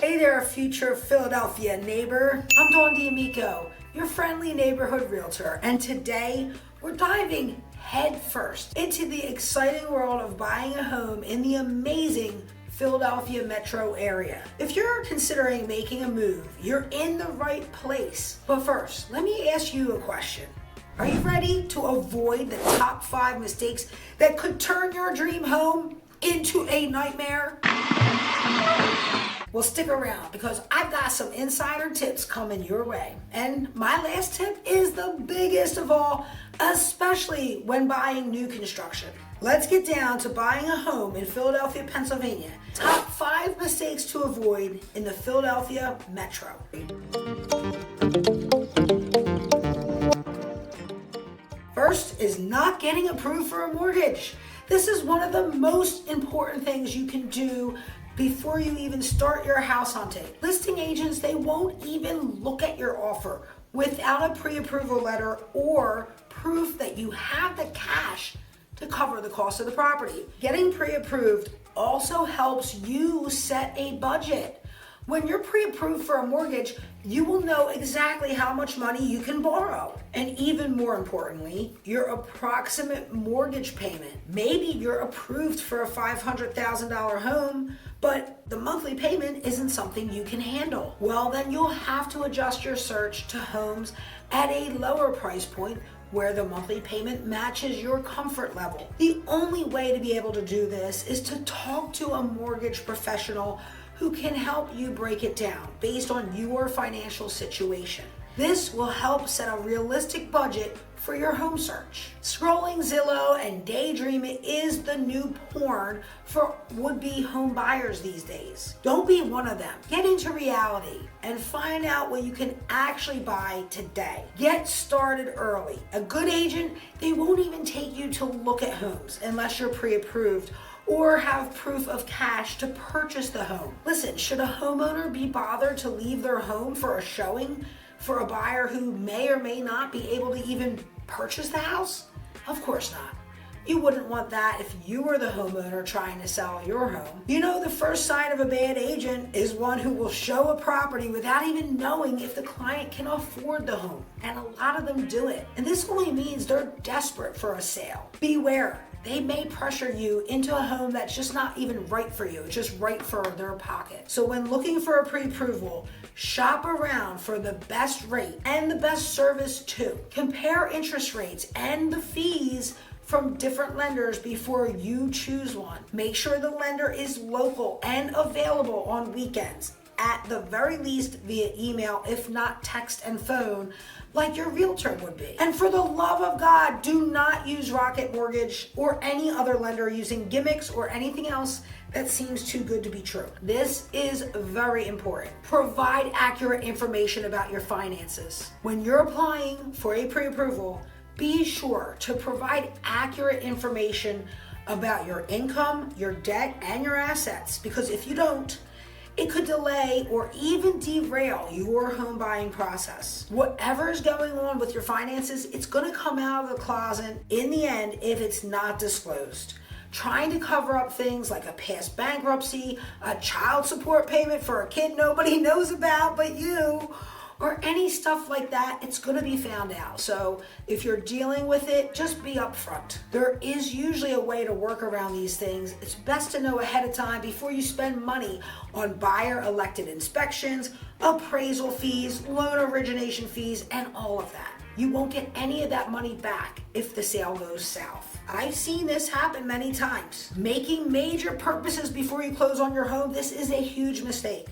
Hey there, future Philadelphia neighbor. I'm Dawn D'Amico, your friendly neighborhood realtor, and today we're diving headfirst into the exciting world of buying a home in the amazing Philadelphia metro area. If you're considering making a move, you're in the right place. But first, let me ask you a question. Are you ready to avoid the top 5 mistakes that could turn your dream home into a nightmare? Well, stick around because I've got some insider tips coming your way. And my last tip is the biggest of all, especially when buying new construction. Let's get down to buying a home in Philadelphia, Pennsylvania. Top 5 mistakes to avoid in the Philadelphia metro. First is not getting approved for a mortgage. This is one of the most important things you can do before you even start your house hunting. Listing agents, they won't even look at your offer without a pre-approval letter or proof that you have the cash to cover the cost of the property. Getting pre-approved also helps you set a budget. When you're pre-approved for a mortgage, you will know exactly how much money you can borrow. And even more importantly, your approximate mortgage payment. Maybe you're approved for a $500,000 home, but the monthly payment isn't something you can handle. Well, then you'll have to adjust your search to homes at a lower price point where the monthly payment matches your comfort level. The only way to be able to do this is to talk to a mortgage professional who can help you break it down based on your financial situation. This will help set a realistic budget for your home search. Scrolling Zillow and daydreaming is the new porn for would-be home buyers these days. Don't be one of them. Get into reality and find out what you can actually buy today. Get started early. A good agent, they won't even take you to look at homes unless you're pre-approved or have proof of cash to purchase the home. Listen, should a homeowner be bothered to leave their home for a showing for a buyer who may or may not be able to even purchase the house? Of course not. You wouldn't want that if you were the homeowner trying to sell your home. You know, the first sign of a bad agent is one who will show a property without even knowing if the client can afford the home. And a lot of them do it. And this only means they're desperate for a sale. Beware. They may pressure you into a home that's just not even right for you. It's just right for their pocket. So when looking for a pre-approval, shop around for the best rate and the best service too. Compare interest rates and the fees from different lenders before you choose one. Make sure the lender is local and available on weekends, at the very least via email, if not text and phone, like your realtor would be. And for the love of God, do not use Rocket Mortgage or any other lender using gimmicks or anything else that seems too good to be true. This is very important. Provide accurate information about your finances. When you're applying for a pre-approval, be sure to provide accurate information about your income, your debt, and your assets, because if you don't, it could delay or even derail your home buying process. Whatever is going on with your finances, it's going to come out of the closet in the end if it's not disclosed. Trying to cover up things like a past bankruptcy, a child support payment for a kid nobody knows about but you, or any stuff like that, it's going to be found out. So if you're dealing with it, just be upfront. There is usually a way to work around these things. It's best to know ahead of time before you spend money on buyer elected inspections, appraisal fees, loan origination fees, and all of that. You won't get any of that money back if the sale goes south. I've seen this happen many times. Making major purchases before you close on your home, this is a huge mistake.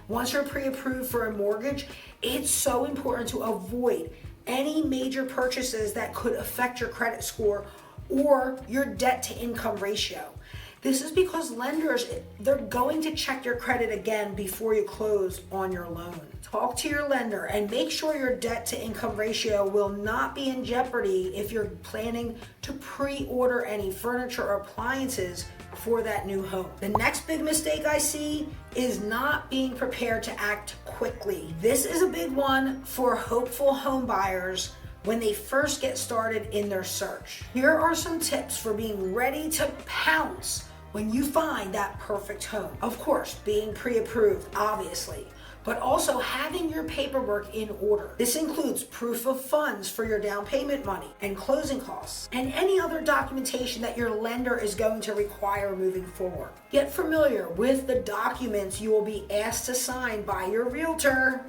Once you're pre-approved for a mortgage, it's so important to avoid any major purchases that could affect your credit score or your debt to income ratio. This is because lenders, they're going to check your credit again before you close on your loan. Talk to your lender and make sure your debt to income ratio will not be in jeopardy if you're planning to pre-order any furniture or appliances for that new home. The next big mistake I see is not being prepared to act quickly. This is a big one for hopeful home buyers when they first get started in their search. Here are some tips for being ready to pounce when you find that perfect home. Of course, being pre-approved, obviously, but also having your paperwork in order. This includes proof of funds for your down payment money and closing costs, and any other documentation that your lender is going to require moving forward. Get familiar with the documents you will be asked to sign by your realtor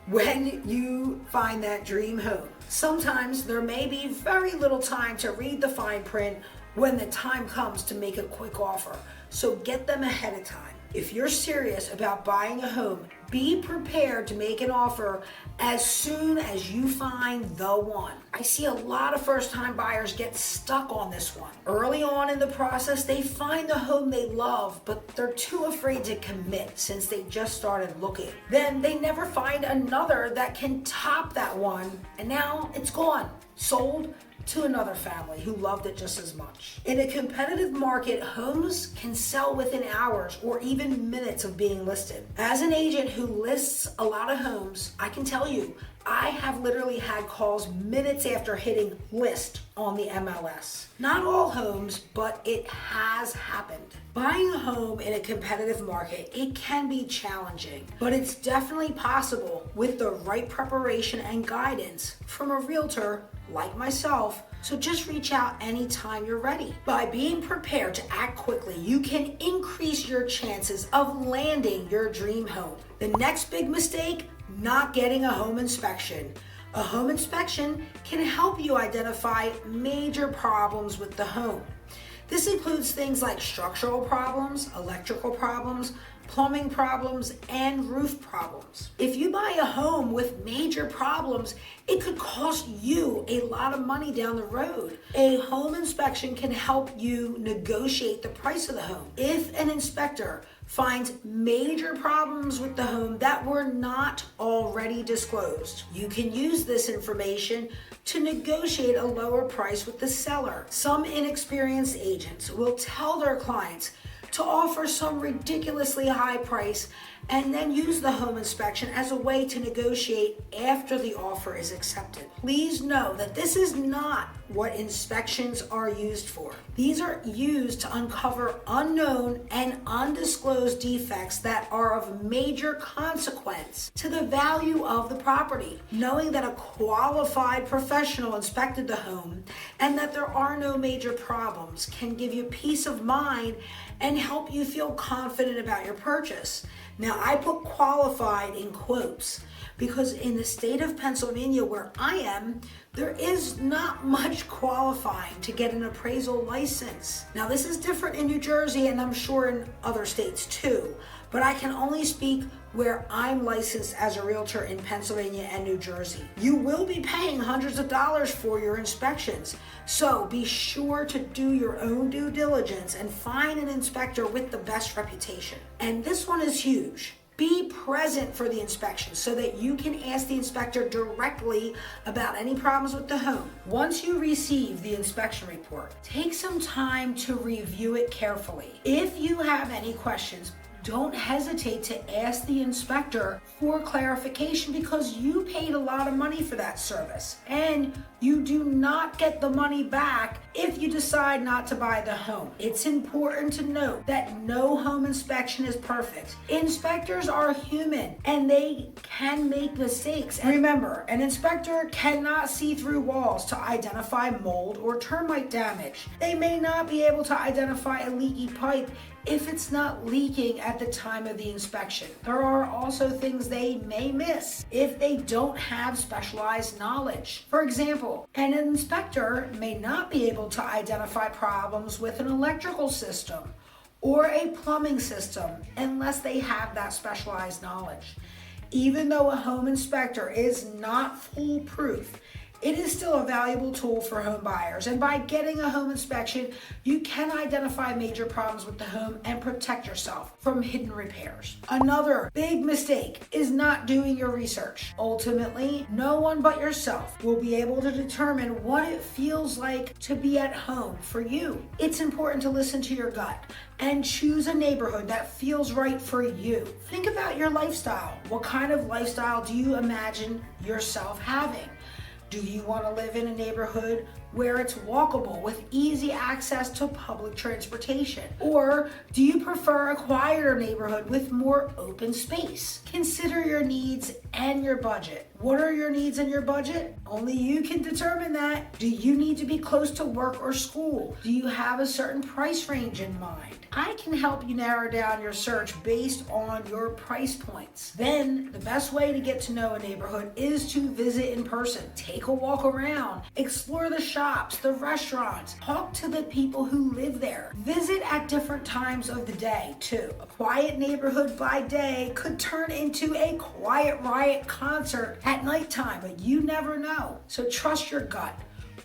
when you find that dream home. Sometimes there may be very little time to read the fine print when the time comes to make a quick offer, so get them ahead of time. If you're serious about buying a home, be prepared to make an offer as soon as you find the one. I see a lot of first-time buyers get stuck on this one. Early on in the process, they find the home they love, but they're too afraid to commit since they just started looking. Then they never find another that can top that one, and now it's gone, sold to another family who loved it just as much. In a competitive market, homes can sell within hours or even minutes of being listed. As an agent who lists a lot of homes, I can tell you, I have literally had calls minutes after hitting list on the MLS. Not all homes, but it has happened. Buying a home in a competitive market, it can be challenging, but it's definitely possible with the right preparation and guidance from a realtor like myself. So just reach out anytime you're ready. By being prepared to act quickly, you can increase your chances of landing your dream home. The next big mistake, not getting a home inspection. A home inspection can help you identify major problems with the home. This includes things like structural problems, electrical problems, plumbing problems, and roof problems. If you buy a home with major problems, it could cost you a lot of money down the road. A home inspection can help you negotiate the price of the home. If an inspector finds major problems with the home that were not already disclosed, you can use this information to negotiate a lower price with the seller. Some inexperienced agents will tell their clients to offer some ridiculously high price and then use the home inspection as a way to negotiate after the offer is accepted. Please know that this is not what inspections are used for. These are used to uncover unknown and undisclosed defects that are of major consequence to the value of the property. Knowing that a qualified professional inspected the home and that there are no major problems can give you peace of mind and help you feel confident about your purchase. Now, I put qualified in quotes because in the state of Pennsylvania where I am, there is not much qualifying to get an appraisal license. Now, this is different in New Jersey and I'm sure in other states too, but I can only speak where I'm licensed as a realtor in Pennsylvania and New Jersey. You will be paying hundreds of dollars for your inspections, so be sure to do your own due diligence and find an inspector with the best reputation. And this one is huge. Be present for the inspection so that you can ask the inspector directly about any problems with the home. Once you receive the inspection report, take some time to review it carefully. If you have any questions, don't hesitate to ask the inspector for clarification because you paid a lot of money for that service and you do not get the money back if you decide not to buy the home. It's important to note that no home inspection is perfect. Inspectors are human and they can make mistakes. And remember, an inspector cannot see through walls to identify mold or termite damage. They may not be able to identify a leaky pipe if it's not leaking at the time of the inspection. There are also things they may miss if they don't have specialized knowledge. For example, an inspector may not be able to identify problems with an electrical system or a plumbing system unless they have that specialized knowledge. Even though a home inspector is not foolproof, it is still a valuable tool for home buyers, and by getting a home inspection, you can identify major problems with the home and protect yourself from hidden repairs. Another big mistake is not doing your research. Ultimately, no one but yourself will be able to determine what it feels like to be at home for you. It's important to listen to your gut and choose a neighborhood that feels right for you. Think about your lifestyle. What kind of lifestyle do you imagine yourself having? Do you want to live in a neighborhood where it's walkable with easy access to public transportation? Or do you prefer a quieter neighborhood with more open space? Consider your needs and your budget. What are your needs and your budget? Only you can determine that. Do you need to be close to work or school? Do you have a certain price range in mind? I can help you narrow down your search based on your price points. Then the best way to get to know a neighborhood is to visit in person. Take a walk around, explore the shops, the restaurants, talk to the people who live there. Visit at different times of the day too. A quiet neighborhood by day could turn into a quiet riot concert at nighttime, but you never know. So trust your gut.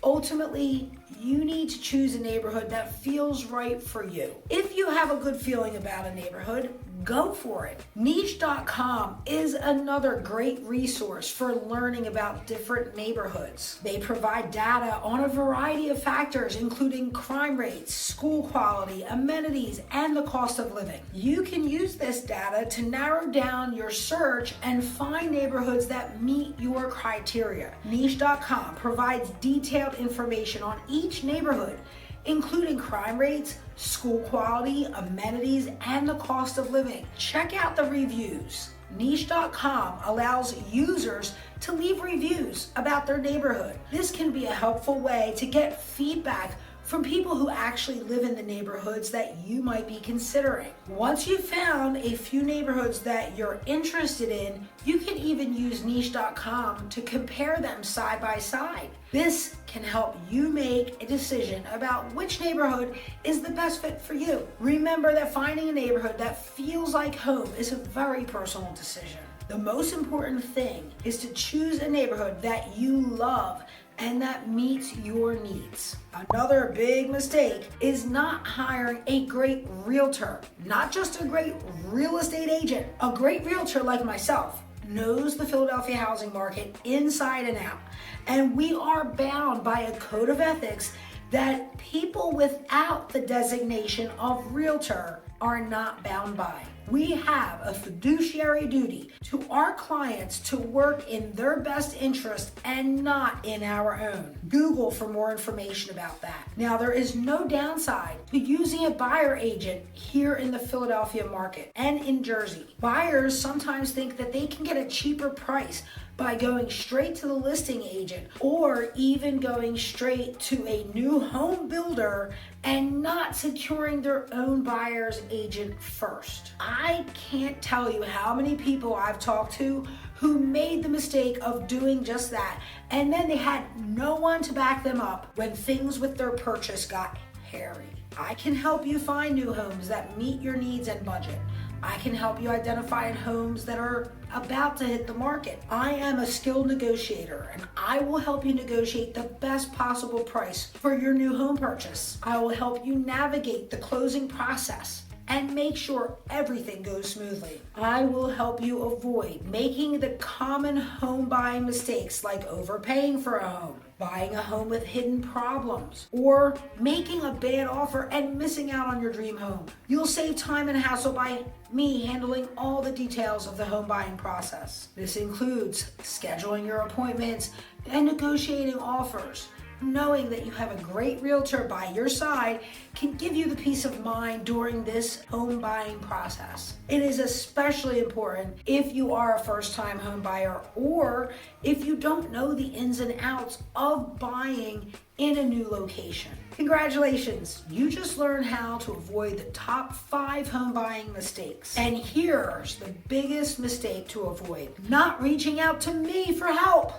Ultimately, you need to choose a neighborhood that feels right for you. If you have a good feeling about a neighborhood, go for it. Niche.com is another great resource for learning about different neighborhoods. They provide data on a variety of factors, including crime rates, school quality, amenities, and the cost of living. You can use this data to narrow down your search and find neighborhoods that meet your criteria. Niche.com provides detailed information on each neighborhood, including crime rates, school quality, amenities, and the cost of living. Check out the reviews. Niche.com allows users to leave reviews about their neighborhood. This can be a helpful way to get feedback from people who actually live in the neighborhoods that you might be considering. Once you've found a few neighborhoods that you're interested in, you can even use Niche.com to compare them side by side. This can help you make a decision about which neighborhood is the best fit for you. Remember that finding a neighborhood that feels like home is a very personal decision. The most important thing is to choose a neighborhood that you love and that meets your needs. Another big mistake is not hiring a great realtor. Not just a great real estate agent. A great realtor like myself knows the Philadelphia housing market inside and out. And we are bound by a code of ethics that people without the designation of realtor are not bound by. We have a fiduciary duty to our clients to work in their best interest and not in our own. Google for more information about that. Now, there is no downside to using a buyer agent here in the Philadelphia market and in Jersey. Buyers sometimes think that they can get a cheaper price by going straight to the listing agent or even going straight to a new home builder and not securing their own buyer's agent first. I can't tell you how many people I've talked to who made the mistake of doing just that, and then they had no one to back them up when things with their purchase got hairy. I can help you find new homes that meet your needs and budget. I can help you identify homes that are about to hit the market. I am a skilled negotiator and I will help you negotiate the best possible price for your new home purchase. I will help you navigate the closing process and make sure everything goes smoothly. I will help you avoid making the common home buying mistakes like overpaying for a home, buying a home with hidden problems, or making a bad offer and missing out on your dream home. You'll save time and hassle by me handling all the details of the home buying process. This includes scheduling your appointments and negotiating offers. Knowing that you have a great realtor by your side can give you the peace of mind during this home buying process. It is especially important if you are a first-time home buyer or if you don't know the ins and outs of buying in a new location. Congratulations, you just learned how to avoid the top 5 home buying mistakes. And here's the biggest mistake to avoid: not reaching out to me for help.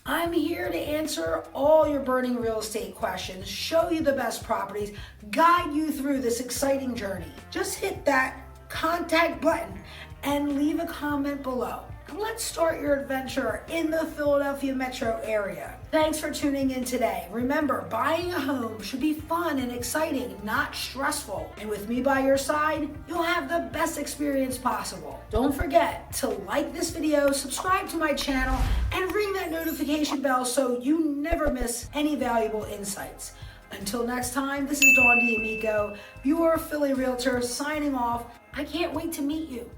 I'm here to answer all your burning real estate questions, show you the best properties, guide you through this exciting journey. Just hit that contact button and leave a comment below. Let's start your adventure in the Philadelphia metro area. Thanks for tuning in today. Remember, buying a home should be fun and exciting, not stressful. And with me by your side, you'll have the best experience possible. Don't forget to like this video, subscribe to my channel, and ring that notification bell so you never miss any valuable insights. Until next time, this is Dawn D'Amico, your Philly Realtor, signing off. I can't wait to meet you.